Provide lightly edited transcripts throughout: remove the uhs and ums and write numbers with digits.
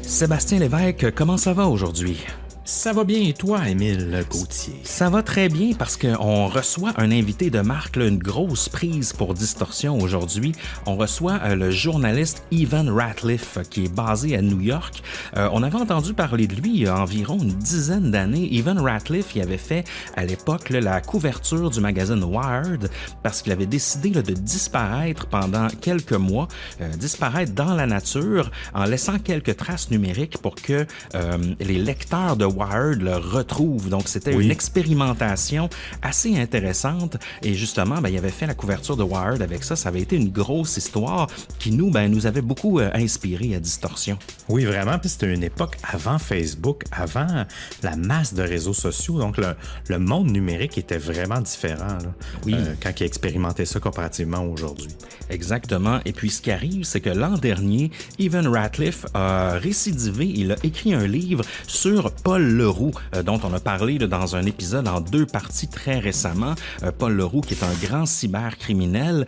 Sébastien Lévesque, comment ça va aujourd'hui? Ça va bien et toi, Emile Gauthier? Ça va très bien parce qu'on reçoit un invité de marque, là, une grosse prise pour Distorsion aujourd'hui. On reçoit le journaliste Evan Ratliff qui est basé à New York. On avait entendu parler de lui il y a environ une dizaine d'années. Evan Ratliff, il avait fait à l'époque là, la couverture du magazine Wired parce qu'il avait décidé là, de disparaître pendant quelques mois, disparaître dans la nature en laissant quelques traces numériques pour que les lecteurs de Wired le retrouve. Donc, c'était une expérimentation assez intéressante. Et justement, il avait fait la couverture de Wired avec ça. Ça avait été une grosse histoire qui nous avait beaucoup inspiré à Distorsion. Oui, vraiment. Puis c'était une époque avant Facebook, avant la masse de réseaux sociaux. Donc, le monde numérique était vraiment différent là, quand il expérimentait ça comparativement aujourd'hui. Exactement. Et puis, ce qui arrive, c'est que l'an dernier, Evan Ratliff a récidivé. Il a écrit un livre sur Paul Le Roux, dont on a parlé là, dans un épisode en 2 parties très récemment. Paul Le Roux, qui est un grand cybercriminel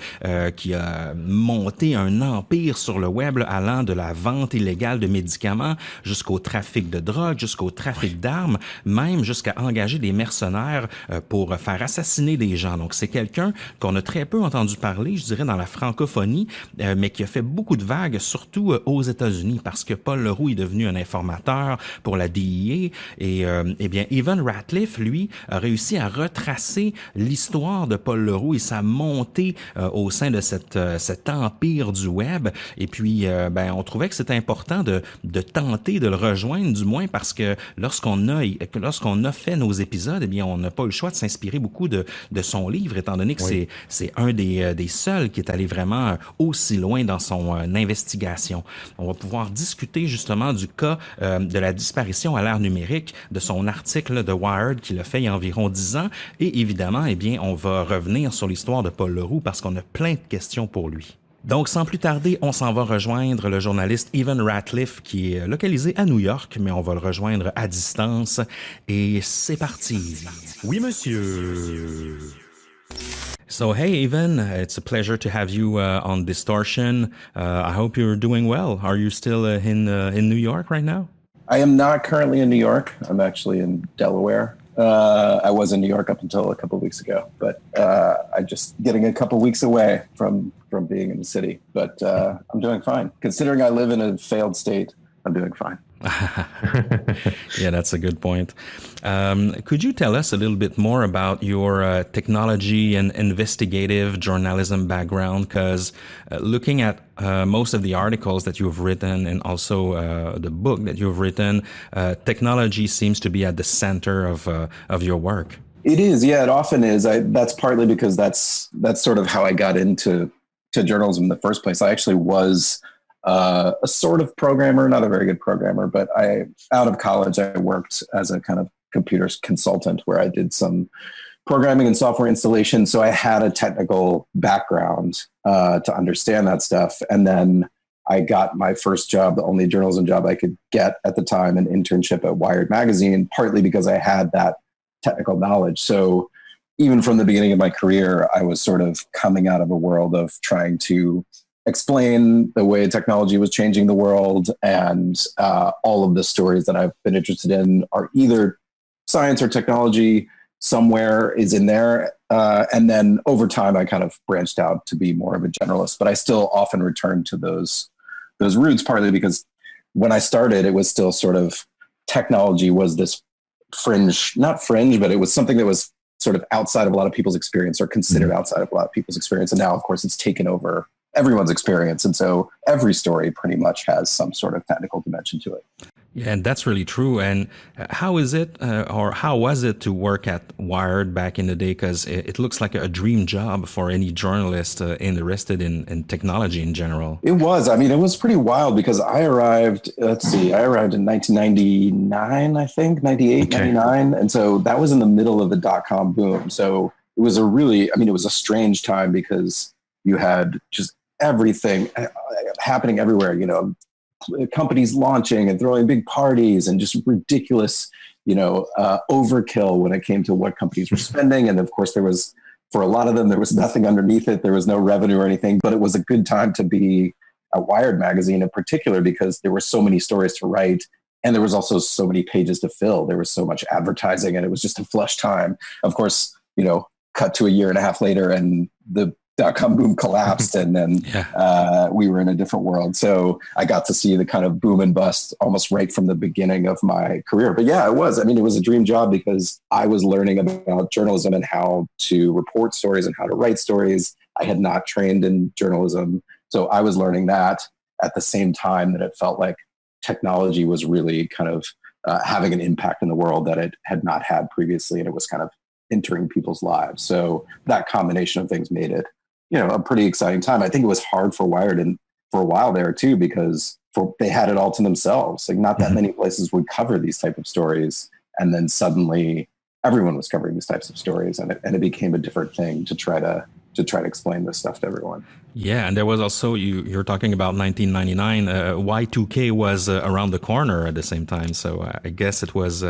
qui a monté un empire sur le web là, allant de la vente illégale de médicaments jusqu'au trafic de drogue, jusqu'au trafic d'armes, même jusqu'à engager des mercenaires pour faire assassiner des gens. Donc, c'est quelqu'un qu'on a très peu entendu parler, je dirais, dans la francophonie, mais qui a fait beaucoup de vagues, surtout aux États-Unis, parce que Paul Le Roux est devenu un informateur pour la DEA. Et bien, Evan Ratliff, lui, a réussi à retracer l'histoire de Paul Le Roux et sa montée au sein de cet empire du web. Et puis, on trouvait que c'était important de tenter de le rejoindre, du moins parce que lorsqu'on a fait nos épisodes, eh bien, on n'a pas eu le choix de s'inspirer beaucoup de son livre, étant donné que c'est un des seuls qui est allé vraiment aussi loin dans son investigation. On va pouvoir discuter justement du cas de la disparition à l'ère numérique, de son article de Wired qu'il a fait il y a environ 10 ans. Et évidemment, eh bien, on va revenir sur l'histoire de Paul Le Roux parce qu'on a plein de questions pour lui. Donc, sans plus tarder, on s'en va rejoindre le journaliste Evan Ratliff qui est localisé à New York, mais on va le rejoindre à distance. Et c'est parti. Oui, monsieur. So, hey, Evan, it's a pleasure to have you on Distortion. I hope you're doing well. Are you still in New York right now? I am not currently in New York. I'm actually in Delaware. I was in New York up until a couple of weeks ago, but I'm just getting a couple of weeks away from being in the city. But I'm doing fine. Considering I live in a failed state, I'm doing fine. Yeah, that's a good point. Could you tell us a little bit more about your technology and investigative journalism background? Because looking at most of the articles that you've written and also the book that you've written, technology seems to be at the center of your work. It is, yeah, it often is. That's partly because that's sort of how I got into journalism in the first place. I actually was a sort of programmer, not a very good programmer, but out of college, I worked as a kind of computer consultant where I did some programming and software installation. So I had a technical background to understand that stuff. And then I got my first job, the only journalism job I could get at the time, an internship at Wired magazine, partly because I had that technical knowledge. So even from the beginning of my career, I was sort of coming out of a world of trying to explain the way technology was changing the world, and all of the stories that I've been interested in are either science or technology. Somewhere is in there, and then over time I kind of branched out to be more of a generalist, but I still often return to those roots, partly because when I started it was still sort of technology was this not fringe, but it was something that was sort of outside of a lot of people's experience, or considered outside of a lot of people's experience, and now of course it's taken over everyone's experience. And so every story pretty much has some sort of technical dimension to it. Yeah, and that's really true. And how is it, or how was it to work at Wired back in the day? Because it looks like a dream job for any journalist interested in technology in general. It was. I mean, it was pretty wild because I arrived in 1999, I think, 98, okay. 99. And so that was in the middle of the dot-com boom. So it was it was a strange time because you had just everything happening everywhere, companies launching and throwing big parties and just ridiculous, overkill when it came to what companies were spending. And of course there was For a lot of them, there was nothing underneath it. There was no revenue or anything, but it was a good time to be at Wired magazine in particular, because there were so many stories to write. And there was also so many pages to fill. There was so much advertising, and it was just a flush time. Of course, cut to a year and a half later, and the dot-com boom collapsed, and then we were in a different world. So I got to see the kind of boom and bust almost right from the beginning of my career. But yeah, it was. I mean, it was a dream job because I was learning about journalism and how to report stories and how to write stories. I had not trained in journalism. So I was learning that at the same time that it felt like technology was really kind of having an impact in the world that it had not had previously, and it was kind of entering people's lives. So that combination of things made it, a pretty exciting time. I think it was hard for Wired and for a while there too, because they had it all to themselves. Like not that many places would cover these type of stories, and then suddenly everyone was covering these types of stories, and it became a different thing to try to explain this stuff to everyone. Yeah, and there was also, you're talking about 1999, Y2K was around the corner at the same time. So I guess it was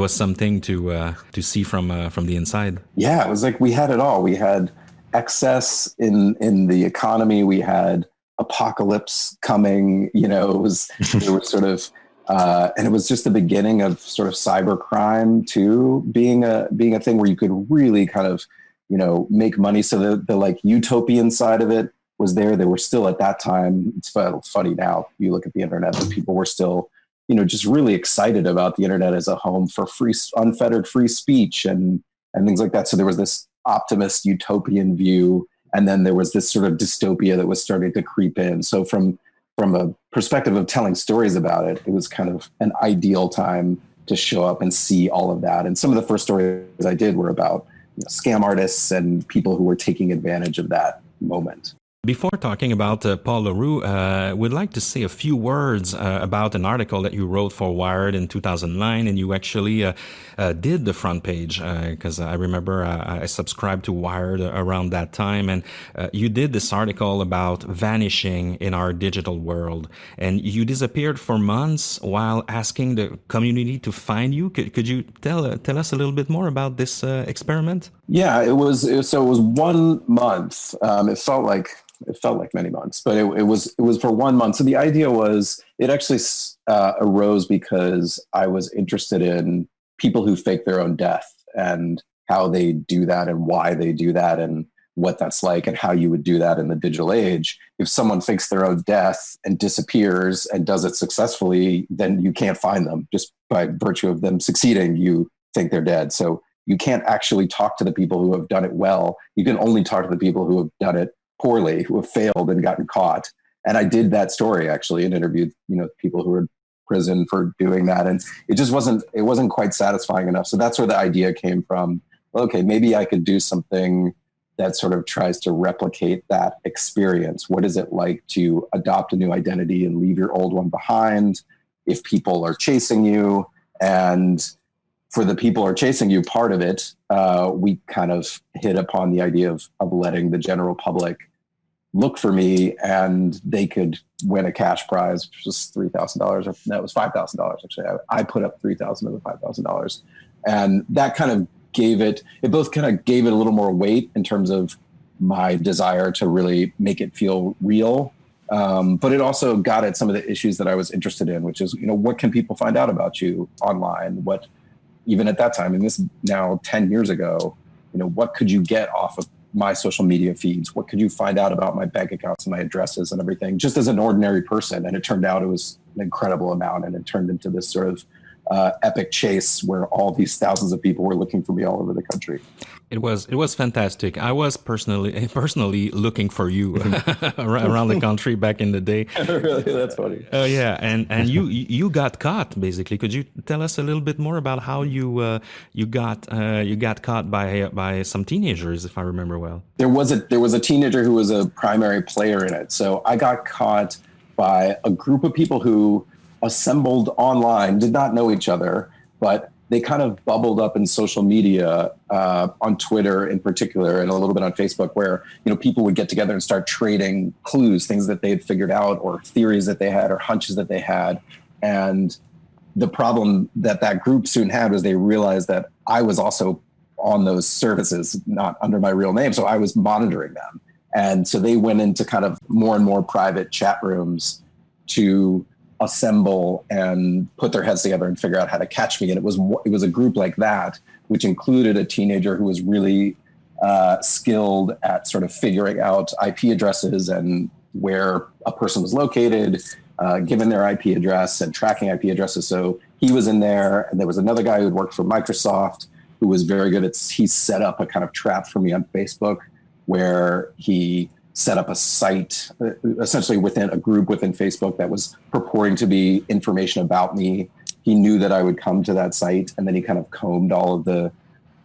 something to see from the inside. Yeah, it was like we had it all. We had excess in the economy. We had apocalypse coming. There was sort of, and it was just the beginning of sort of cybercrime too, being a thing where you could really kind of make money. So the like utopian side of it was there. They were still at that time. It's funny now. You look at the internet, but people were still, just really excited about the internet as a home for free, unfettered free speech and things like that. So there was this optimist utopian view, and then there was this sort of dystopia that was starting to creep in. So from a perspective of telling stories about it, it was kind of an ideal time to show up and see all of that. And some of the first stories I did were about scam artists and people who were taking advantage of that moment. Before talking about Paul Le Roux, we'd like to say a few words about an article that you wrote for Wired in 2009, and you actually did the front page, because I remember I subscribed to Wired around that time, and you did this article about vanishing in our digital world, and you disappeared for months while asking the community to find you. Could you tell us a little bit more about this experiment? Yeah, it was 1 month. It felt like many months, but it was for 1 month. So the idea was, it actually arose because I was interested in people who fake their own death and how they do that and why they do that and what that's like and how you would do that in the digital age. If someone fakes their own death and disappears and does it successfully, then you can't find them. Just by virtue of them succeeding, you think they're dead. So you can't actually talk to the people who have done it well. You can only talk to the people who have done it poorly, who have failed and gotten caught. And I did that story actually, and interviewed, people who were in prison for doing that. And it wasn't quite satisfying enough. So that's where the idea came from. Okay, maybe I could do something that sort of tries to replicate that experience. What is it like to adopt a new identity and leave your old one behind if people are chasing you? And for the people who are chasing you, part of it, we kind of hit upon the idea of letting the general public look for me, and they could win a cash prize, which was $3,000. That was $5,000 actually. I put up $3,000 of the $5,000, and that kind of gave it a little more weight in terms of my desire to really make it feel real. But it also got at some of the issues that I was interested in, which is, what can people find out about you online? What, even at that time, and this now 10 years ago, what could you get off of my social media feeds? What could you find out about my bank accounts and my addresses and everything, just as an ordinary person? And it turned out it was an incredible amount, and it turned into this sort of epic chase where all these thousands of people were looking for me all over the country. It was fantastic. I was personally looking for you around the country back in the day. Really, that's funny. Oh yeah, and you got caught basically. Could you tell us a little bit more about how you got caught by some teenagers, if I remember well? There was a teenager who was a primary player in it. So I got caught by a group of people who assembled online, did not know each other, but they kind of bubbled up in social media, on Twitter in particular, and a little bit on Facebook, where, people would get together and start trading clues, things that they had figured out, or theories that they had, or hunches that they had. And the problem that group soon had was they realized that I was also on those services, not under my real name. So I was monitoring them. And so they went into kind of more and more private chat rooms to assemble and put their heads together and figure out how to catch me. And it was a group like that, which included a teenager who was really skilled at sort of figuring out IP addresses and where a person was located, given their IP address and tracking IP addresses. So he was in there, and there was another guy who had worked for Microsoft who was very good at, he set up a kind of trap for me on Facebook where he set up a site essentially within a group within Facebook that was purporting to be information about me. He knew that I would come to that site, and then he kind of combed all of the,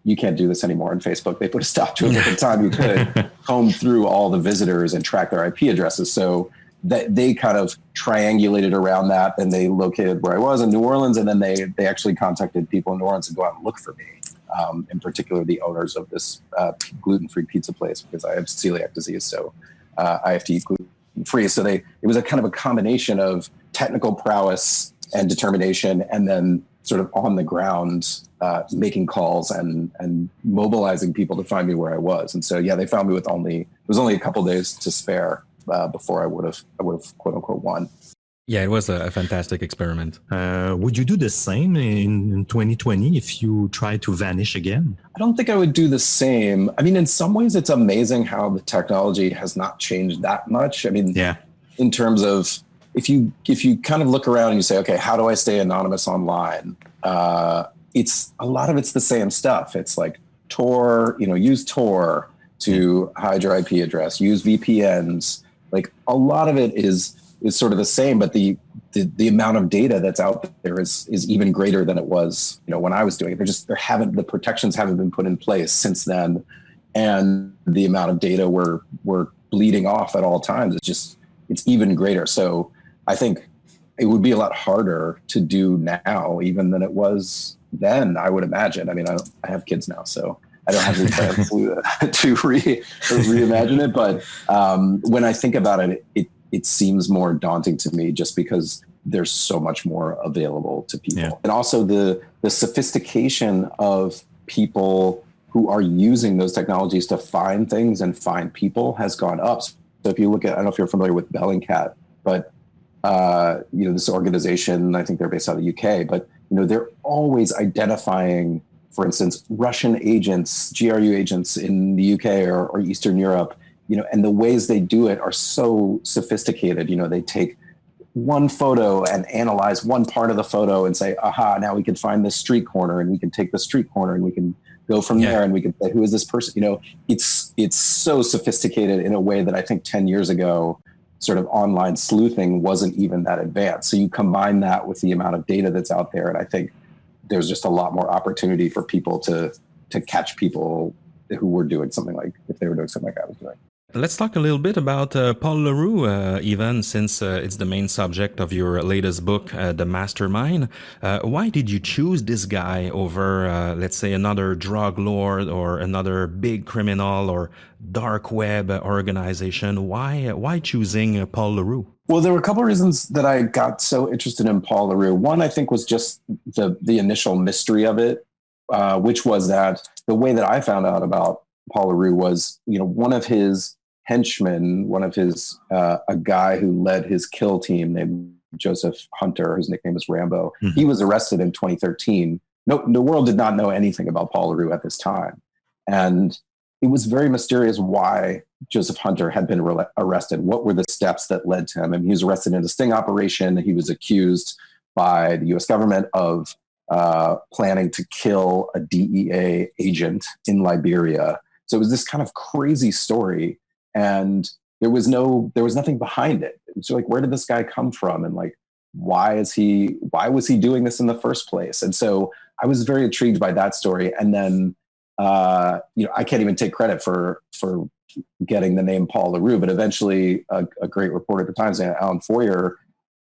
you can't do this anymore on Facebook. They put a stop to it at the time. You could comb through all the visitors and track their IP addresses. So that they kind of triangulated around that, and they located where I was in New Orleans, and then they actually contacted people in New Orleans to go out and look for me. In particular, the owners of this gluten-free pizza place, because I have celiac disease, so I have to eat gluten-free. So it was a kind of a combination of technical prowess and determination, and then sort of on the ground making calls and mobilizing people to find me where I was. And so, yeah, they found me with it was only a couple days to spare before I would have quote unquote won. Yeah, it was a fantastic experiment. Would you do the same in 2020 if you try to vanish again? I don't think I would do the same. I mean, in some ways, it's amazing how the technology has not changed that much. I mean, yeah. In terms of if you kind of look around and you say, okay, how do I stay anonymous online? It's a lot of it's the same stuff. It's like Tor, use Tor to hide your IP address, use VPNs. Like a lot of it is sort of the same, but the amount of data that's out there is even greater than it was, when I was doing it. The protections haven't been put in place since then. And the amount of data we're bleeding off at all times, it's even greater. So I think it would be a lot harder to do now even than it was then, I would imagine. I mean, I have kids now, so I don't have any plans to reimagine it. But when I think about it seems more daunting to me just because there's so much more available to people. Yeah. And also the sophistication of people who are using those technologies to find things and find people has gone up. So if you look at, I don't know if you're familiar with Bellingcat, but this organization, I think they're based out of the UK, but they're always identifying, for instance, Russian agents, GRU agents in the UK or Eastern Europe, and the ways they do it are so sophisticated. They take one photo and analyze one part of the photo and say, aha, now we can find this street corner, and we can take the street corner and we can go from there, and we can say, who is this person? It's so sophisticated in a way that I think 10 years ago, sort of online sleuthing wasn't even that advanced. So you combine that with the amount of data that's out there, and I think there's just a lot more opportunity for people to catch people who were doing something like, if they were doing something like I was doing. Let's talk a little bit about Paul Le Roux, Evan, since it's the main subject of your latest book, The Mastermind. Why did you choose this guy over, let's say, another drug lord or another big criminal or dark web organization? Why choosing Paul Le Roux? Well, there were a couple of reasons that I got so interested in Paul Le Roux. One, I think, was just the initial mystery of it, which was that the way that I found out about Paul Le Roux was, one of his henchmen, a guy who led his kill team named Joseph Hunter, whose nickname is Rambo. Mm-hmm. He was arrested in 2013. No, the world did not know anything about Paul Le Roux at this time. And it was very mysterious why Joseph Hunter had been arrested. What were the steps that led to him? And he was arrested in a sting operation. He was accused by the US government of planning to kill a DEA agent in Liberia. So it was this kind of crazy story, and there was nothing behind it. It was like, where did this guy come from? And like, why was he doing this in the first place? And so I was very intrigued by that story. And then, I can't even take credit for getting the name Paul Le Roux, but eventually a great reporter at the Times, Alan Foyer,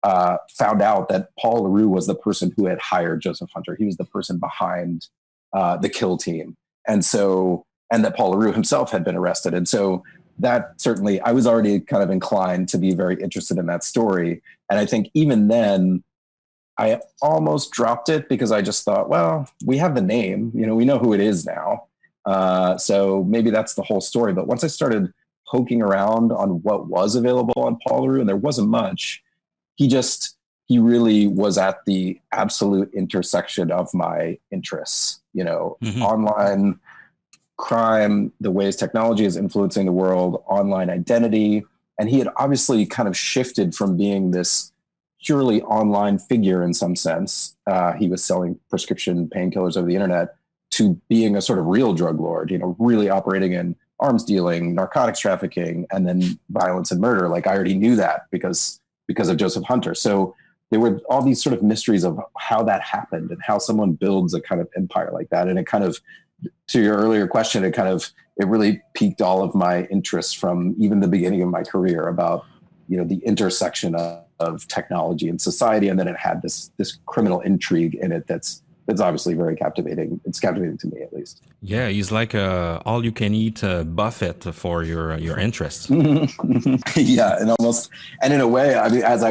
found out that Paul Le Roux was the person who had hired Joseph Hunter. He was the person behind the kill team. And that Paul Le Roux himself had been arrested. And so that certainly, I was already kind of inclined to be very interested in that story. And I think even then, I almost dropped it because I just thought, well, we have the name, we know who it is now. So maybe that's the whole story. But once I started poking around on what was available on Paul Le Roux, and there wasn't much, he really was at the absolute intersection of my interests, online crime, the ways technology is influencing the world, online identity. And he had obviously kind of shifted from being this purely online figure in some sense. He was selling prescription painkillers over the internet to being a sort of real drug lord, really operating in arms dealing, narcotics trafficking, and then violence and murder. Like I already knew that because of Joseph Hunter. So there were all these sort of mysteries of how that happened and how someone builds a kind of empire like that. And it kind of, to your earlier question, it really piqued all of my interests from even the beginning of my career about, the intersection of technology and society. And then it had this criminal intrigue in it that's obviously very captivating. It's captivating to me, at least. Yeah, he's like a all-you-can-eat buffet for your interests. Yeah, and in a way, I mean, as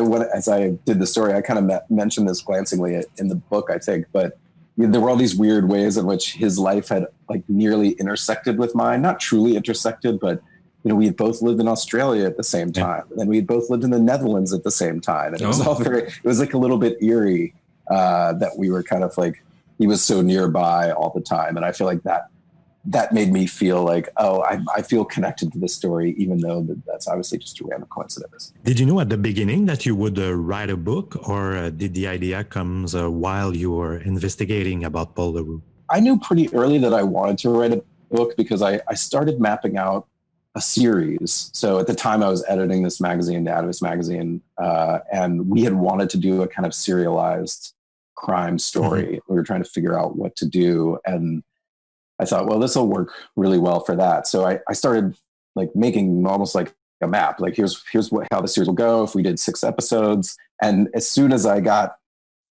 I did the story, I kind of mentioned this glancingly in the book, I think, but there were all these weird ways in which his life had like nearly intersected with mine. Not truly intersected, but we had both lived in Australia at the same time, and we had both lived in the Netherlands at the same time, and it was all it was like a little bit eerie that we were kind of like. He was so nearby all the time. And I feel like that made me feel like, I feel connected to this story, even though that's obviously just a random coincidence. Did you know at the beginning that you would write a book, or did the idea come while you were investigating about Paul Le Roux? I knew pretty early that I wanted to write a book because I started mapping out a series. So at the time I was editing this magazine, the Atavist magazine, and we had wanted to do a kind of serialized crime story. Mm-hmm. We were trying to figure out what to do. And I thought, well, this will work really well for that. So I started like making almost like a map. Like here's how the series will go if we did 6 episodes. And as soon as I got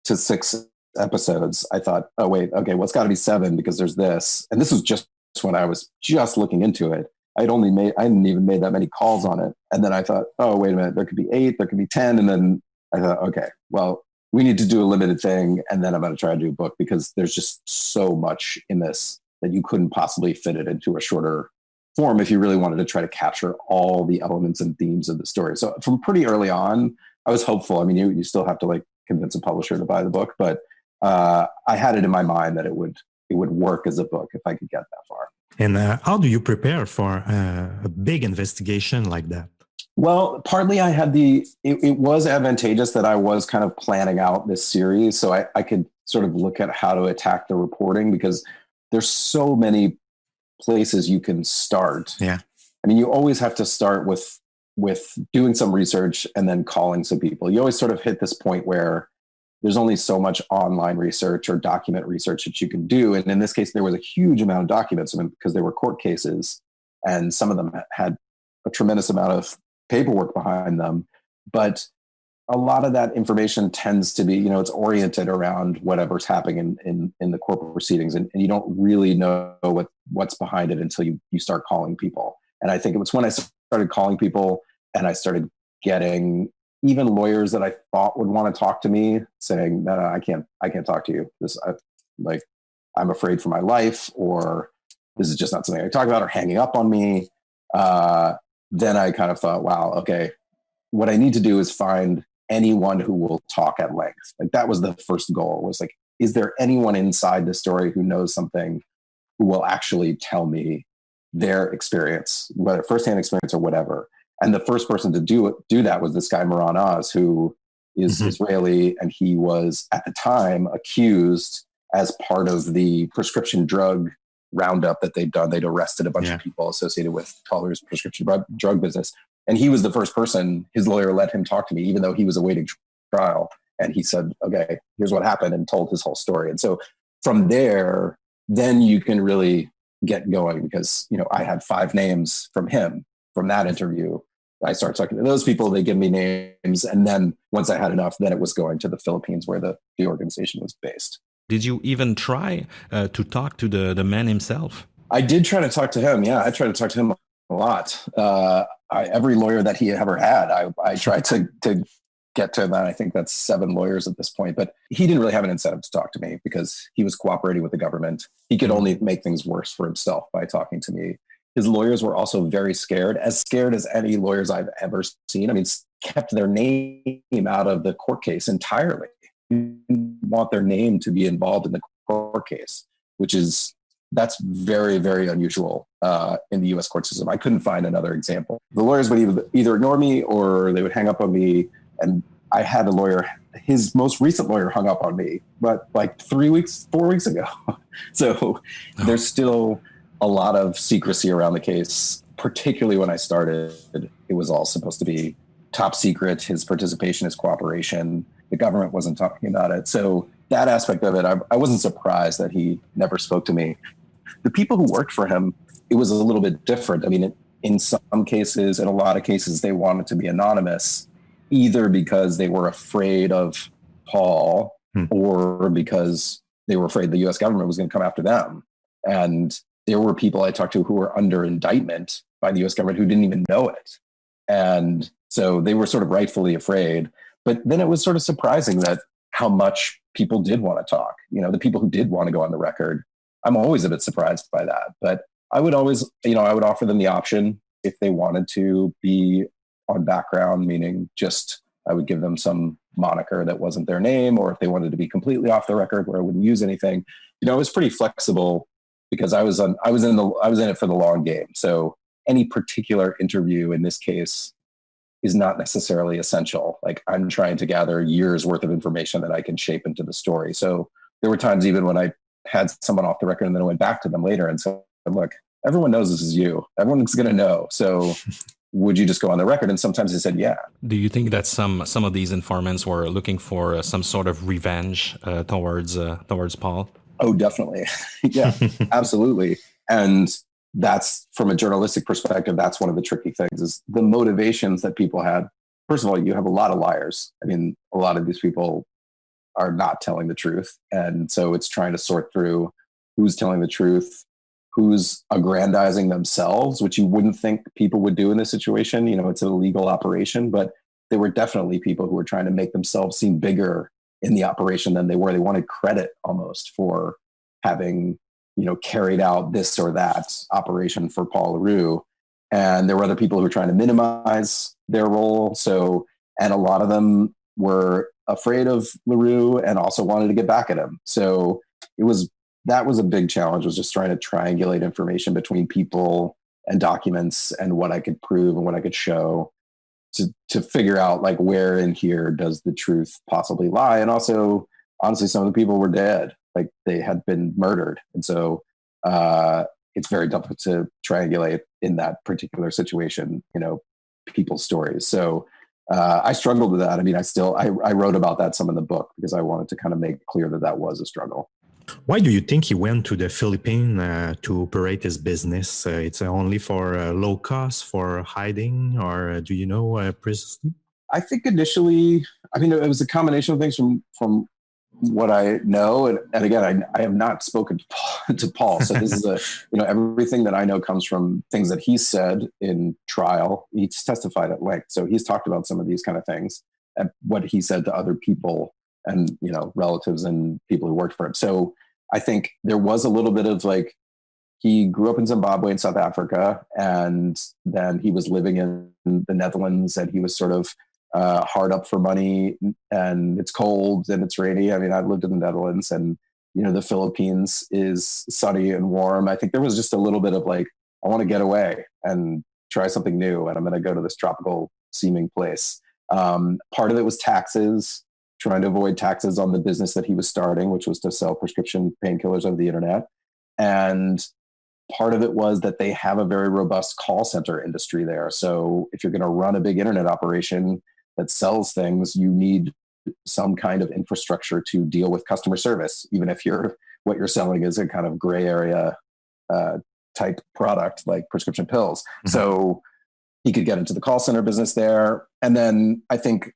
to 6 episodes, I thought, oh wait, okay, well, it's got to be 7 because there's this. And this was just when I was just looking into it. I hadn't even made that many calls on it. And then I thought, oh, wait a minute, there could be 8, there could be 10. And then I thought, okay, well, we need to do a limited thing, and then I'm going to try to do a book because there's just so much in this that you couldn't possibly fit it into a shorter form if you really wanted to try to capture all the elements and themes of the story. So from pretty early on, I was hopeful. I mean, you still have to like convince a publisher to buy the book, but I had it in my mind that it would work as a book if I could get that far. And how do you prepare for a big investigation like that? Well, partly I had it was advantageous that I was kind of planning out this series. So I could sort of look at how to attack the reporting because there's so many places you can start. Yeah. I mean, you always have to start with doing some research and then calling some people. You always sort of hit this point where there's only so much online research or document research that you can do. And in this case, there was a huge amount of documents because they were court cases and some of them had a tremendous amount of paperwork behind them, but a lot of that information tends to be, it's oriented around whatever's happening in the corporate proceedings, and you don't really know what's behind it until you start calling people. And I think it was when I started calling people and I started getting even lawyers that I thought would want to talk to me saying, no, I can't talk to you. I'm afraid for my life, or this is just not something I talk about, or hanging up on me. Then I kind of thought, wow, okay, what I need to do is find anyone who will talk at length. Like that was the first goal, was like, is there anyone inside the story who knows something who will actually tell me their experience, whether firsthand experience or whatever. And the first person to do that was this guy, Moran Oz, who is Israeli. And he was at the time accused as part of the prescription drug roundup that they'd done. They'd arrested a bunch of people associated with Paul Le Roux's prescription drug business. And he was the first person, his lawyer let him talk to me, even though he was awaiting trial. And he said, okay, here's what happened, and told his whole story. And so from there, then you can really get going, because, I had 5 names from him from that interview. I started talking to those people, they give me names. And then once I had enough, then it was going to the Philippines where the organization was based. Did you even try to talk to the man himself? I did try to talk to him. Yeah, I tried to talk to him a lot. Every lawyer that he ever had, I tried to get to that. I think that's 7 lawyers at this point, but he didn't really have an incentive to talk to me because he was cooperating with the government. He could only make things worse for himself by talking to me. His lawyers were also very scared as any lawyers I've ever seen. I mean, kept their name out of the court case entirely. You want their name to be involved in the court case, that's very, very unusual in the U.S. court system. I couldn't find another example. The lawyers would either ignore me or they would hang up on me. And I had a lawyer, his most recent lawyer hung up on me, but like 4 weeks ago. So there's still a lot of secrecy around the case, particularly when I started. It was all supposed to be top secret, his participation, his cooperation. The government wasn't talking about it. So that aspect of it, I wasn't surprised that he never spoke to me. The people who worked for him, it was a little bit different. I mean, in some cases, in a lot of cases, they wanted to be anonymous, either because they were afraid of Paul or because they were afraid the U.S. government was going to come after them. And there were people I talked to who were under indictment by the U.S. government who didn't even know it. And so they were sort of rightfully afraid. But then it was sort of surprising that how much people did want to talk. You know, the people who did want to go on the record, I'm always a bit surprised by that. But I would always, I would offer them the option if they wanted to be on background, meaning just I would give them some moniker that wasn't their name, or if they wanted to be completely off the record where I wouldn't use anything. It was pretty flexible because I was in it for the long game. So any particular interview in this case is not necessarily essential. Like, I'm trying to gather years worth of information that I can shape into the story. So there were times even when I had someone off the record and then I went back to them later and said, look, everyone knows this is you. Everyone's going to know. So would you just go on the record? And sometimes they said, yeah. Do you think that some of these informants were looking for some sort of revenge towards Paul? Oh, definitely. Yeah, absolutely. And that's, from a journalistic perspective, that's one of the tricky things, is the motivations that people had. First of all, you have a lot of liars. I mean, a lot of these people are not telling the truth. And so it's trying to sort through who's telling the truth, who's aggrandizing themselves, which you wouldn't think people would do in this situation. It's an illegal operation, but there were definitely people who were trying to make themselves seem bigger in the operation than they were. They wanted credit almost for having, carried out this or that operation for Paul Le Roux. And there were other people who were trying to minimize their role. So, and a lot of them were afraid of Le Roux and also wanted to get back at him. So that was a big challenge, was just trying to triangulate information between people and documents and what I could prove and what I could show to figure out, like, where in here does the truth possibly lie. And also, honestly, some of the people were dead, like they had been murdered. And so it's very difficult to triangulate in that particular situation, people's stories. So I struggled with that. I mean, I wrote about that some in the book because I wanted to kind of make clear that was a struggle. Why do you think he went to the Philippines to operate his business? It's only for low cost, for hiding, or do you know precisely? I think initially, it was a combination of things from what I know. And again, I have not spoken to Paul. So this is everything that I know comes from things that he said in trial. He's testified at length. So he's talked about some of these kind of things and what he said to other people and, relatives and people who worked for him. So I think there was a little bit of, like, he grew up in Zimbabwe and South Africa, and then he was living in the Netherlands, and he was sort of hard up for money, and it's cold and it's rainy. I mean, I've lived in the Netherlands, and, the Philippines is sunny and warm. I think there was just a little bit of, like, I want to get away and try something new, and I'm going to go to this tropical seeming place. Part of it was taxes, trying to avoid taxes on the business that he was starting, which was to sell prescription painkillers over the internet. And part of it was that they have a very robust call center industry there. So if you're going to run a big internet operation that sells things, you need some kind of infrastructure to deal with customer service, even if what you're selling is a kind of gray area type product like prescription pills. Mm-hmm. So he could get into the call center business there. And then I think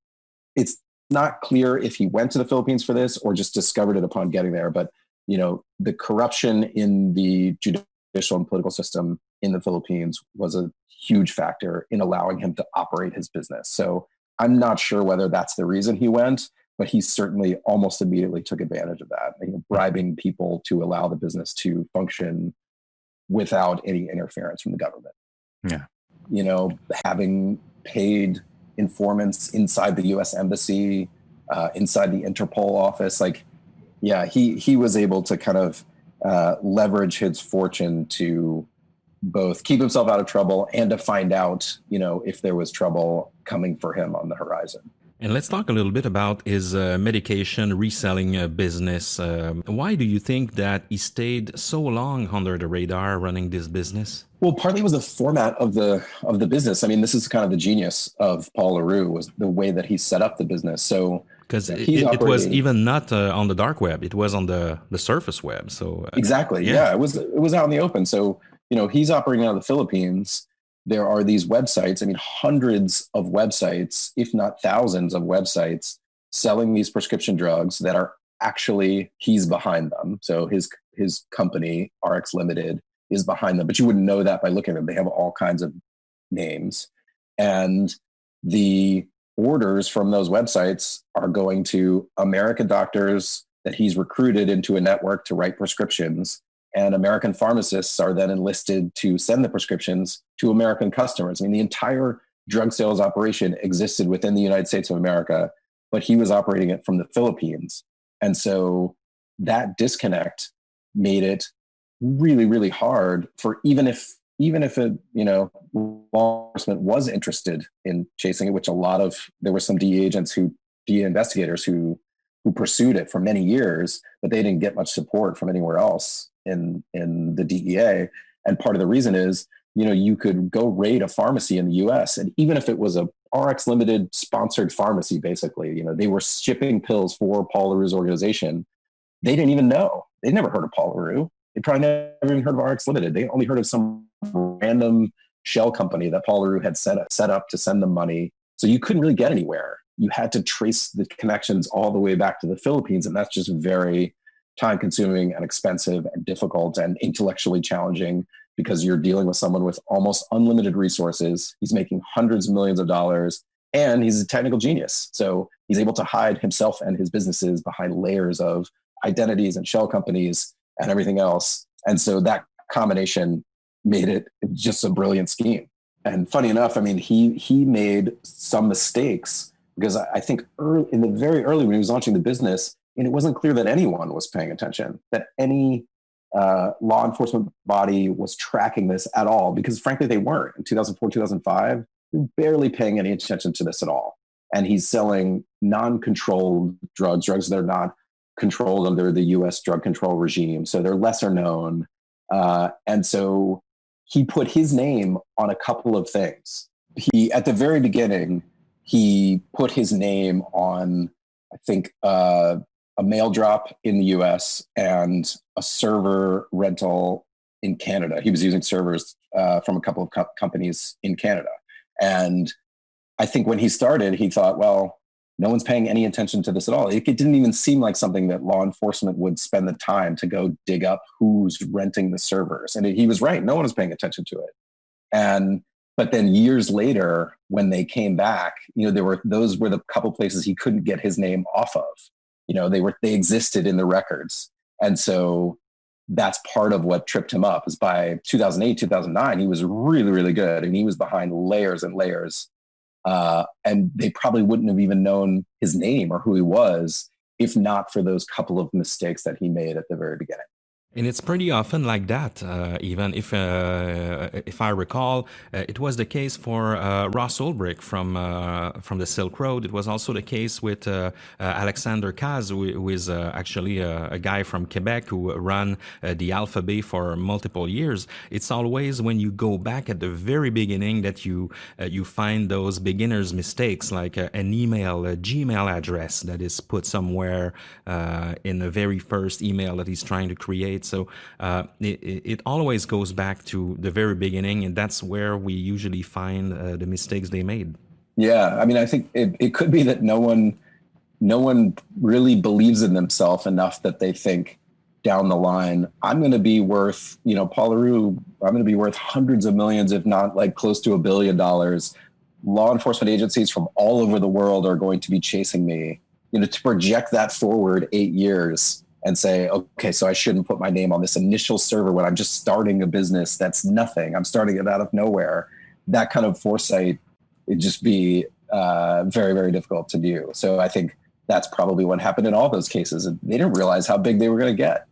it's not clear if he went to the Philippines for this or just discovered it upon getting there. But, the corruption in the judicial and political system in the Philippines was a huge factor in allowing him to operate his business. So I'm not sure whether that's the reason he went, but he certainly almost immediately took advantage of that, bribing people to allow the business to function without any interference from the government. Yeah. Having paid informants inside the U.S. Embassy, inside the Interpol office. He was able to kind of leverage his fortune to both keep himself out of trouble and to find out, if there was trouble coming for him on the horizon. And let's talk a little bit about his medication reselling business. Why do you think that he stayed so long under the radar running this business? Well, partly it was the format of the business. I mean, this is kind of the genius of Paul Le Roux, was the way that he set up the business. So because it was even not on the dark web; it was on the surface web. So exactly, yeah, it was out in the open. So he's operating out of the Philippines. There are these websites, hundreds of websites, if not thousands of websites, selling these prescription drugs that are actually, he's behind them. So his company, RX Limited, is behind them. But you wouldn't know that by looking at them. They have all kinds of names. And the orders from those websites are going to American doctors that he's recruited into a network to write prescriptions. And American pharmacists are then enlisted to send the prescriptions to American customers. The entire drug sales operation existed within the United States of America, but he was operating it from the Philippines. And so that disconnect made it really, really hard for even if law enforcement was interested in chasing it, which there were some DEA investigators who pursued it for many years, but they didn't get much support from anywhere else in the DEA. And part of the reason is, you could go raid a pharmacy in the US, and even if it was a RX Limited sponsored pharmacy, basically, they were shipping pills for Paul Le Roux's organization. They didn't even know. They'd never heard of Paul Le Roux. They probably never even heard of RX Limited. They only heard of some random shell company that Paul Le Roux had set up to send them money. So you couldn't really get anywhere. You had to trace the connections all the way back to the Philippines. And that's just very time consuming and expensive and difficult and intellectually challenging, because you're dealing with someone with almost unlimited resources. He's making hundreds of millions of dollars, and he's a technical genius. So he's able to hide himself and his businesses behind layers of identities and shell companies and everything else. And so that combination made it just a brilliant scheme. And funny enough, he made some mistakes, because I think in the very early when he was launching the business, and it wasn't clear that anyone was paying attention, that any law enforcement body was tracking this at all, because frankly, they weren't. In 2004, 2005, they were barely paying any attention to this at all. And he's selling non-controlled drugs that are not controlled under the US drug control regime. So they're lesser known. And so he put his name on a couple of things. At the very beginning, he put his name on, I think, a mail drop in the US and a server rental in Canada. He was using servers from a couple of companies in Canada. And I think when he started, he thought, well, no one's paying any attention to this at all. It didn't even seem like something that law enforcement would spend the time to go dig up who's renting the servers. And he was right. No one was paying attention to it. But then years later, when they came back, those were the couple places he couldn't get his name off of. They existed in the records. And so that's part of what tripped him up, is by 2008, 2009, he was really, really good. And he was behind layers and layers. And they probably wouldn't have even known his name or who he was if not for those couple of mistakes that he made at the very beginning. And it's pretty often like that, even if I recall, it was the case for Ross Ulbricht from the Silk Road. It was also the case with Alexander Kaz, who is actually a guy from Quebec who ran the Alphabet for multiple years. It's always when you go back at the very beginning that you find those beginners' mistakes, like an email, a Gmail address that is put somewhere in the very first email that he's trying to create. So it always goes back to the very beginning, and that's where we usually find the mistakes they made. Yeah, I mean, I think it could be that no one really believes in themselves enough that they think down the line, I'm going to be worth, Paul Le Roux, I'm going to be worth hundreds of millions, if not like close to $1 billion. law enforcement agencies from all over the world are going to be chasing me, to project that forward 8 years and say, okay, so I shouldn't put my name on this initial server when I'm just starting a business that's nothing. I'm starting it out of nowhere. That kind of foresight, it'd just be very, very difficult to do. So I think that's probably what happened in all those cases. They didn't realize how big they were going to get.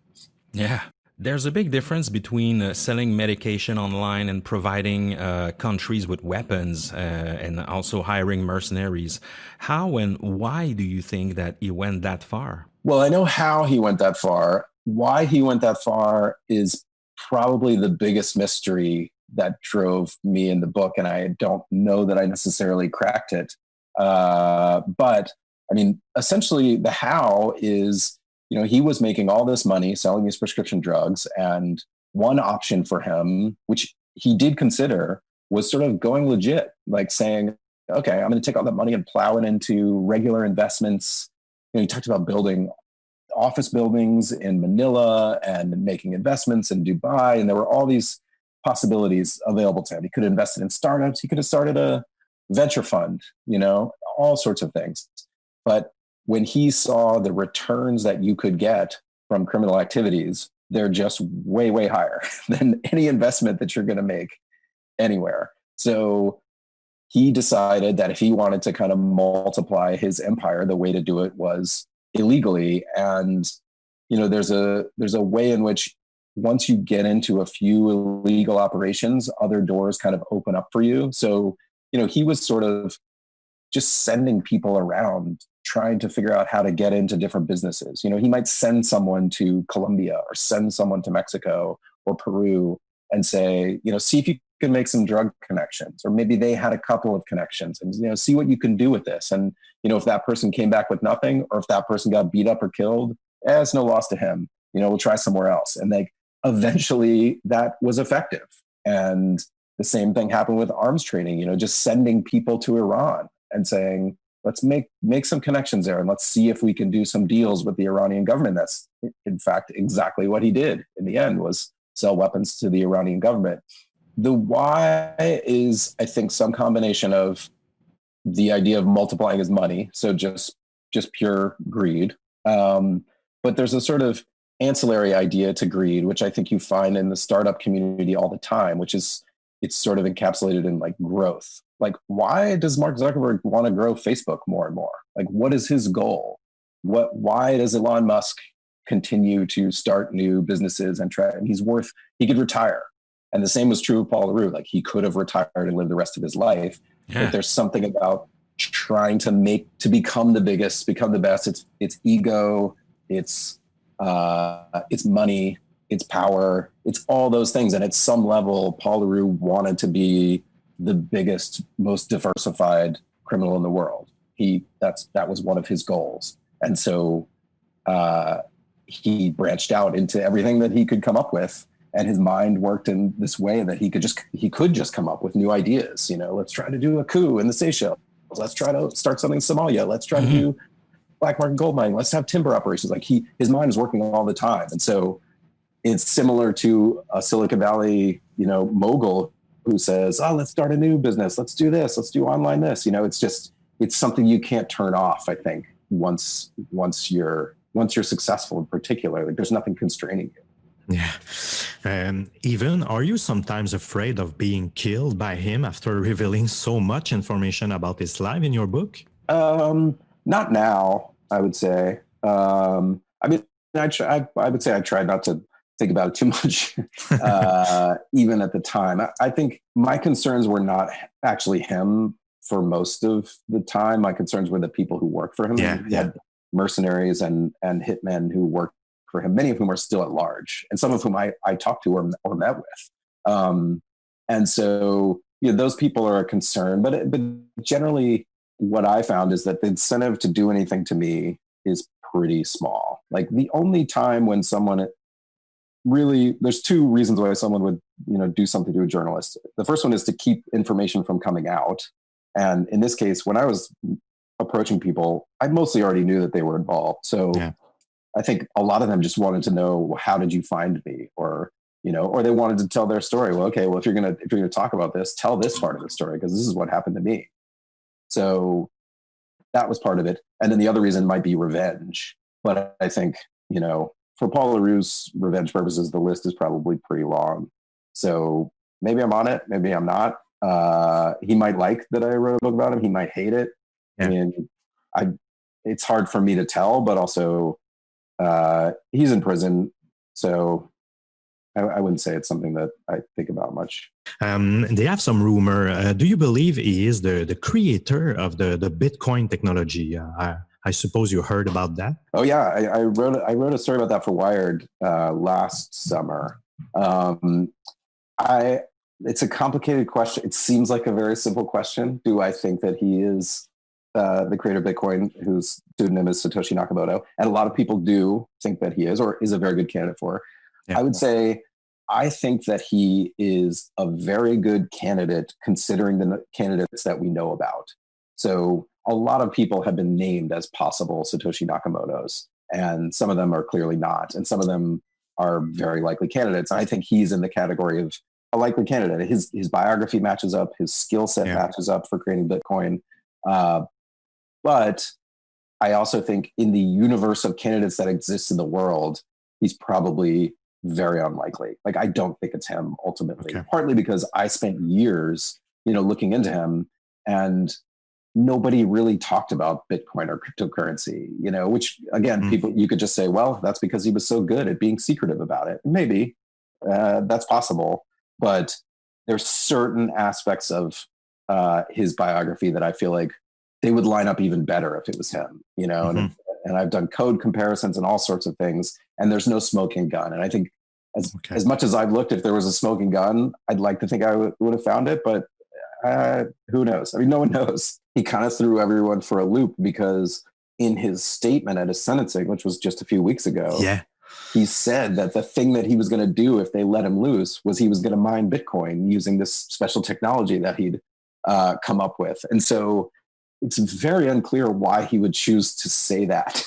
Yeah. There's a big difference between selling medication online and providing countries with weapons and also hiring mercenaries. How and why do you think that he went that far? Well, I know how he went that far. Why he went that far is probably the biggest mystery that drove me in the book, and I don't know that I necessarily cracked it. But I mean, essentially the how is, he was making all this money selling these prescription drugs, and one option for him, which he did consider, was sort of going legit, like saying, okay, I'm going to take all that money and plow it into regular investments. He talked about building office buildings in Manila and making investments in Dubai, and there were all these possibilities available to him. He could have invested in startups. He could have started a venture fund, all sorts of things. But when he saw the returns that you could get from criminal activities, they're just way, way higher than any investment that you're going to make anywhere. So he decided that if he wanted to kind of multiply his empire, the way to do it was illegally. And, there's a way in which once you get into a few illegal operations, other doors kind of open up for you. So, he was sort of just sending people around trying to figure out how to get into different businesses. He might send someone to Colombia or send someone to Mexico or Peru and say, see if you can make some drug connections, or maybe they had a couple of connections, and, see what you can do with this. And, if that person came back with nothing, or if that person got beat up or killed, it's no loss to him. We'll try somewhere else. And eventually that was effective. And the same thing happened with arms trading, just sending people to Iran and saying, let's make some connections there, and let's see if we can do some deals with the Iranian government. That's, in fact, exactly what he did in the end, was sell weapons to the Iranian government. The why is, I think, some combination of the idea of multiplying his money, so just pure greed. But there's a sort of ancillary idea to greed, which I think you find in the startup community all the time, which is it's sort of encapsulated in growth. Why does Mark Zuckerberg want to grow Facebook more and more? What is his goal? Why does Elon Musk continue to start new businesses and try? And he could retire. And the same was true of Paul Le Roux. He could have retired and lived the rest of his life. Yeah. But there's something about trying to become the biggest, become the best. It's ego, it's money, it's power, it's all those things. And at some level, Paul Le Roux wanted to be the biggest, most diversified criminal in the world. That was one of his goals. And so he branched out into everything that he could come up with. And his mind worked in this way that he could just come up with new ideas. Let's try to do a coup in the Seychelles. Let's try to start something in Somalia. Let's try to do black market gold mining. Let's have timber operations. His mind is working all the time. And so it's similar to a Silicon Valley, mogul who says, oh, let's start a new business. Let's do this. Let's do online this. It's something you can't turn off, I think, once you're successful in particular. There's nothing constraining you. Yeah. Even, are you sometimes afraid of being killed by him after revealing so much information about his life in your book? Not now, I would say. I would say I try not to think about it too much, even at the time. I think my concerns were not actually him for most of the time. My concerns were the people who work for him. Yeah. He had mercenaries and hitmen who worked for him, many of whom are still at large, and some of whom I talked to or met with. And so, those people are a concern, but generally what I found is that the incentive to do anything to me is pretty small. The only time when someone really, there's two reasons why someone would, do something to a journalist. The first one is to keep information from coming out. And in this case, when I was approaching people, I mostly already knew that they were involved. So yeah. I think a lot of them just wanted to know, how did you find me? Or they wanted to tell their story. Well, okay, if you're going to talk about this, tell this part of the story, because this is what happened to me. So that was part of it. And then the other reason might be revenge. But I think, for Paul Le Roux's revenge purposes, the list is probably pretty long. So maybe I'm on it, maybe I'm not. He might like that I wrote a book about him. He might hate it. Yeah. And it's hard for me to tell, but also he's in prison. So I wouldn't say it's something that I think about much. They have some rumor. Do you believe he is the creator of the Bitcoin technology? I suppose you heard about that. Oh yeah, I wrote a story about that for Wired last summer. It's a complicated question. It seems like a very simple question. Do I think that he is the creator of Bitcoin, whose pseudonym is Satoshi Nakamoto? And a lot of people do think that he is, or is a very good candidate for. Yeah. I would say I think that he is a very good candidate considering the candidates that we know about. So a lot of people have been named as possible Satoshi Nakamotos, and some of them are clearly not, and some of them are very likely candidates. And I think he's in the category of a likely candidate. His biography matches up, his skill set matches up for creating Bitcoin. But I also think in the universe of candidates that exists in the world, he's probably very unlikely. Like, I don't think it's him ultimately, partly because I spent years, looking into him, and nobody really talked about Bitcoin or cryptocurrency, which again, people, you could just say, well, that's because he was so good at being secretive about it. Maybe that's possible, but there's certain aspects of his biography that I feel like they would line up even better if it was him, and I've done code comparisons and all sorts of things, and there's no smoking gun. And I think as much as I've looked, if there was a smoking gun, I'd like to think I would have found it, but who knows? I mean, no one knows. He kind of threw everyone for a loop because in his statement at his sentencing, which was just a few weeks ago, he said that the thing that he was going to do if they let him loose was he was going to mine Bitcoin using this special technology that he'd come up with. And so it's very unclear why he would choose to say that.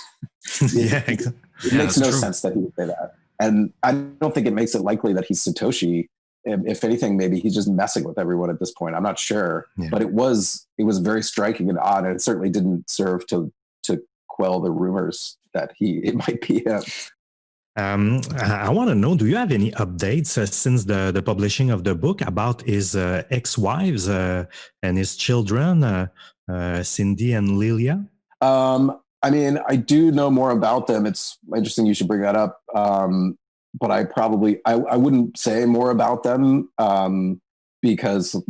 It makes no sense that he would say that. And I don't think it makes it likely that he's Satoshi. If anything, maybe he's just messing with everyone at this point. I'm not sure, but it was very striking and odd, and it certainly didn't serve to quell the rumors that it might be him. I want to know, do you have any updates since the publishing of the book about his ex-wives and his children, Cindy and Lilia? I mean, I do know more about them. It's interesting you should bring that up. But I wouldn't say more about them because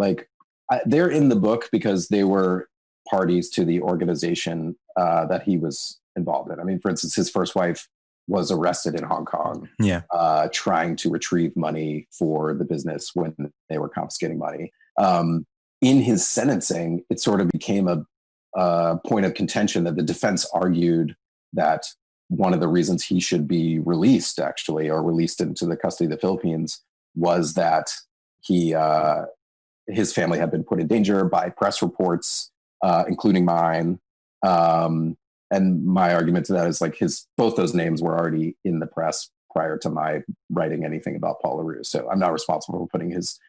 they're in the book because they were parties to the organization that he was involved in. I mean, for instance, his first wife was arrested in Hong Kong trying to retrieve money for the business when they were confiscating money. In his sentencing, it sort of became a point of contention that the defense argued that one of the reasons he should be released, actually, or released into the custody of the Philippines, was that his family had been put in danger by press reports, including mine. And my argument to that is both those names were already in the press prior to my writing anything about Paul Le Roux. So I'm not responsible for putting his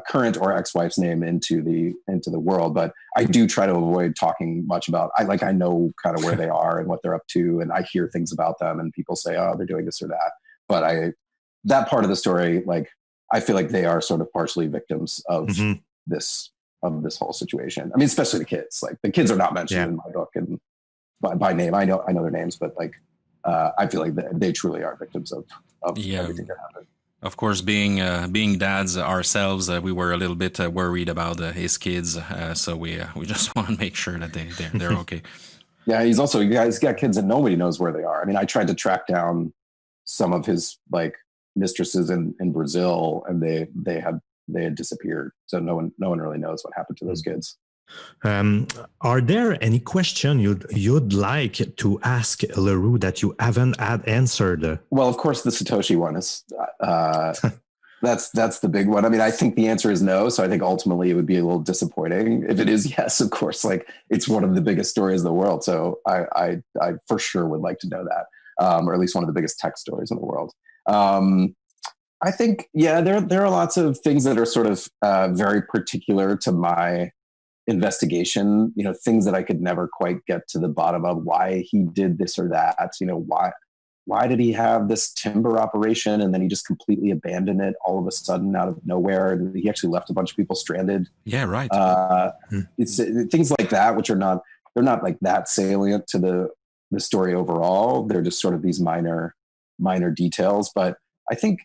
current or ex-wife's name into the world, but I do try to avoid talking much about. I know kind of where they are and what they're up to, and I hear things about them, and people say, "Oh, they're doing this or that." But that part of the story, I feel like they are sort of partially victims of this whole situation. I mean, especially the kids. The kids are not mentioned in my book and by name. I know their names, but I feel like they truly are victims of everything that happened. Of course, being dads ourselves, we were a little bit worried about his kids, so we just want to make sure that they're okay. Yeah, he's got kids and nobody knows where they are. I mean, I tried to track down some of his mistresses in Brazil, and they had disappeared. So no one really knows what happened to those kids. Are there any question you'd like to ask Le Roux that you haven't had answered? Well, of course, the Satoshi one is that's the big one. I mean, I think the answer is no. So I think ultimately it would be a little disappointing. If it is yes, of course, it's one of the biggest stories in the world. So I for sure would like to know that, or at least one of the biggest tech stories in the world. I think there are lots of things that are sort of very particular to my investigation, things that I could never quite get to the bottom of, why he did this or that, why did he have this timber operation and then he just completely abandoned it all of a sudden out of nowhere, and he actually left a bunch of people stranded. Yeah, right. It's things like that, which they're not like that salient to the story overall. They're just sort of these minor details. But I think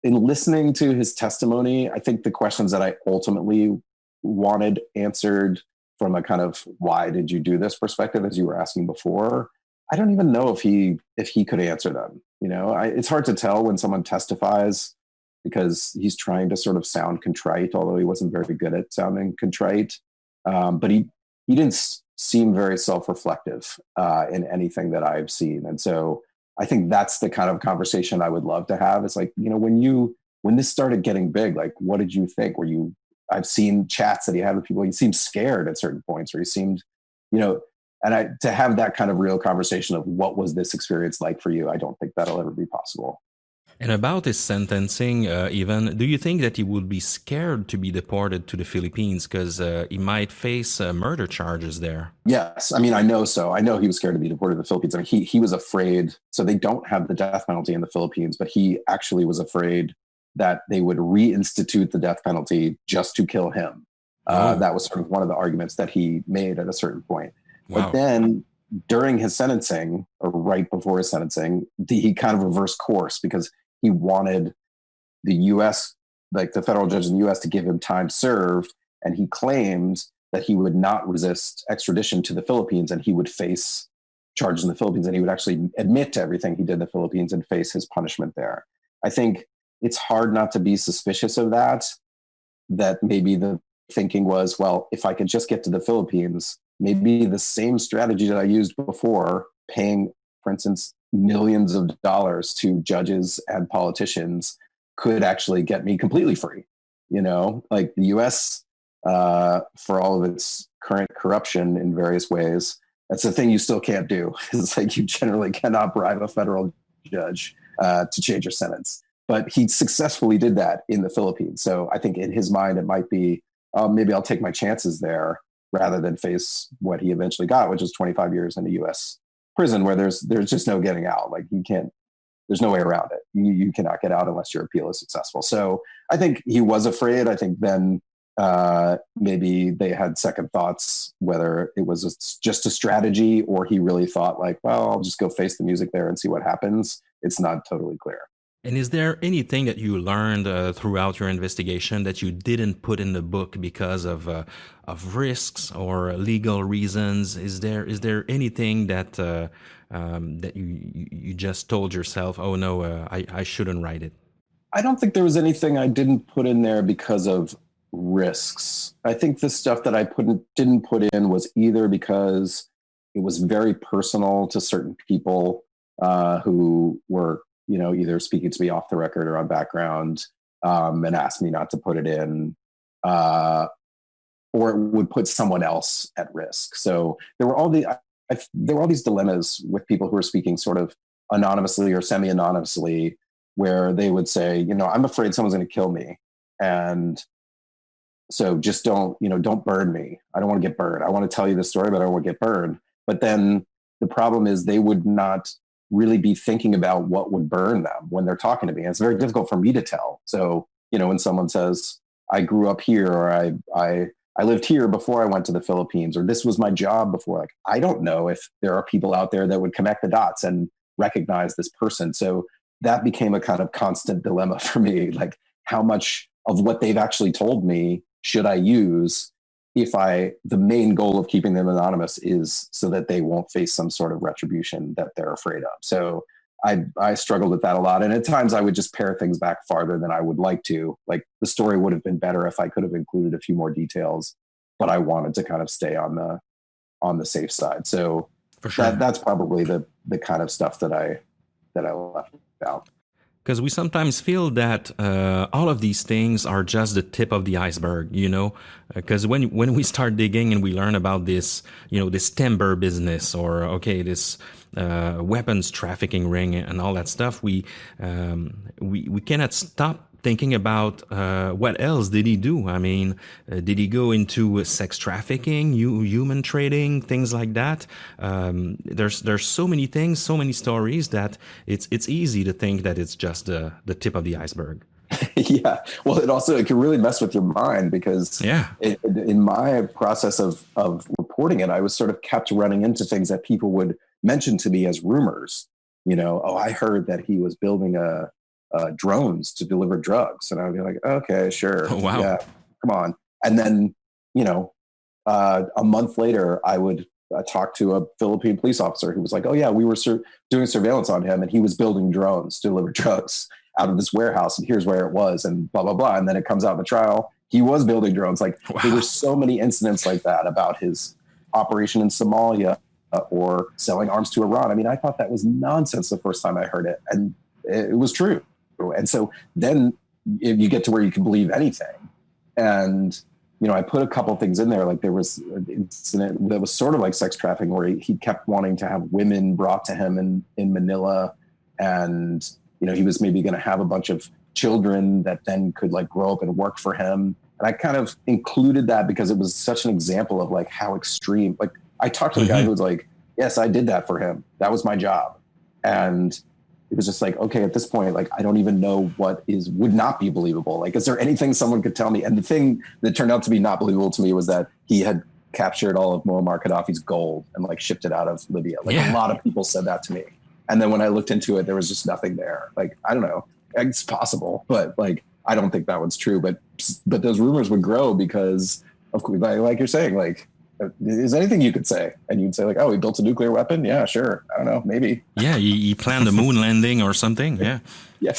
in listening to his testimony, I think the questions that I ultimately wanted answered from a kind of why did you do this perspective, as you were asking before, I don't even know if he could answer them. It's hard to tell when someone testifies because he's trying to sort of sound contrite, although he wasn't very good at sounding contrite. But he didn't seem very self-reflective in anything that I've seen. And so I think that's the kind of conversation I would love to have. It's like, when this started getting big, like, what did you think? I've seen chats that he had with people. He seemed scared at certain points, or he seemed, to have that kind of real conversation of what was this experience like for you, I don't think that'll ever be possible. And about his sentencing, Evan, do you think that he would be scared to be deported to the Philippines because he might face murder charges there? Yes. I mean, I know so. I know he was scared to be deported to the Philippines. I mean, he was afraid. So they don't have the death penalty in the Philippines, but he actually was afraid that they would reinstitute the death penalty just to kill him. That was sort of one of the arguments that he made at a certain point. Wow. But then during his sentencing, or right before his sentencing, he kind of reversed course because he wanted the U.S., like the federal judge in the U.S., to give him time served. And he claimed that he would not resist extradition to the Philippines and he would face charges in the Philippines and he would actually admit to everything he did in the Philippines and face his punishment there. I think it's hard not to be suspicious of that maybe the thinking was, well, if I could just get to the Philippines, maybe the same strategy that I used before, paying, for instance, millions of dollars to judges and politicians, could actually get me completely free. Like the US, for all of its current corruption in various ways, that's the thing you still can't do. It's like you generally cannot bribe a federal judge to change your sentence. But he successfully did that in the Philippines. So I think in his mind, it might be, maybe I'll take my chances there rather than face what he eventually got, which is 25 years in a U.S. prison where there's just no getting out. Like there's no way around it. You cannot get out unless your appeal is successful. So I think he was afraid. I think then maybe they had second thoughts, whether it was just a strategy or he really thought like, well, I'll just go face the music there and see what happens. It's not totally clear. And is there anything that you learned throughout your investigation that you didn't put in the book because of risks or legal reasons? Is there anything that that you just told yourself, oh no, I shouldn't write it? I don't think there was anything I didn't put in there because of risks. I think the stuff that I didn't put in was either because it was very personal to certain people who were, either speaking to me off the record or on background, and asked me not to put it in, or it would put someone else at risk. So there were all these dilemmas with people who were speaking sort of anonymously or semi-anonymously, where they would say, I'm afraid someone's going to kill me, and so just don't burn me. I don't want to get burned. I want to tell you the story, but I don't want to get burned. But then the problem is they would not really be thinking about what would burn them when they're talking to me. And it's very difficult for me to tell. So, when someone says, I grew up here, or I lived here before I went to the Philippines, or this was my job before, like, I don't know if there are people out there that would connect the dots and recognize this person. So that became a kind of constant dilemma for me. Like, how much of what they've actually told me should I use if the main goal of keeping them anonymous is so that they won't face some sort of retribution that they're afraid of. So I struggled with that a lot. And at times I would just pare things back farther than I would like to. Like, the story would have been better if I could have included a few more details, but I wanted to kind of stay on the safe side. So for sure, that's probably the kind of stuff that I left out. Because we sometimes feel that all of these things are just the tip of the iceberg, because when we start digging and we learn about this, this timber business, or this weapons trafficking ring and all that stuff, we cannot stop thinking about what else did he do? I mean, did he go into sex trafficking, human trading, things like that? There's so many things, so many stories that it's easy to think that it's just the tip of the iceberg. Yeah. Well, it can really mess with your mind because in my process of reporting it, I was sort of kept running into things that people would mention to me as rumors. You know, oh, I heard that he was building drones to deliver drugs. And I would be like, okay, sure. Oh, wow. Yeah, come on. And then, you know, a month later, I would talk to a Philippine police officer who was like, oh yeah, we were doing surveillance on him and he was building drones to deliver drugs out of this warehouse. And here's where it was and blah, blah, blah. And then it comes out in the trial. He was building drones. Like there were so many incidents like that about his operation in Somalia or selling arms to Iran. I mean, I thought that was nonsense the first time I heard it. And it was true. And so then you get to where you can believe anything. And, you know, I put a couple things in there. Like there was an incident that was sort of like sex trafficking where he kept wanting to have women brought to him in Manila. And, you know, he was maybe going to have a bunch of children that then could like grow up and work for him. And I kind of included that because it was such an example of like how extreme, like I talked to the guy who was like, yes, I did that for him. That was my job. And it was just like, okay, at this point, like, I don't even know what would not be believable. Like, is there anything someone could tell me? And the thing that turned out to be not believable to me was that he had captured all of Muammar Gaddafi's gold and like shipped it out of Libya. Like a lot of people said that to me. And then when I looked into it, there was just nothing there. Like, I don't know, it's possible, but like, I don't think that one's true. But those rumors would grow because of course, like you're saying, like, is anything you could say? And you'd say like, oh, he built a nuclear weapon. Yeah, sure. I don't know. Maybe. Yeah. He planned a moon landing or something. Yeah. Yeah.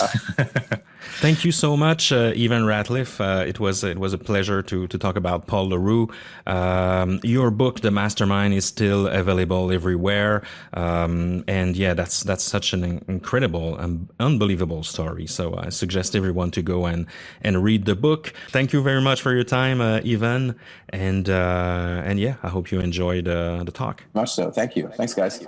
Thank you so much, Evan Ratliff. It was a pleasure to talk about Paul Le Roux. Your book, The Mastermind, is still available everywhere. And yeah, that's such an incredible and unbelievable story. So I suggest everyone to go and read the book. Thank you very much for your time, Evan. And yeah, I hope you enjoyed the talk. Much so. Thank you. Thanks, guys.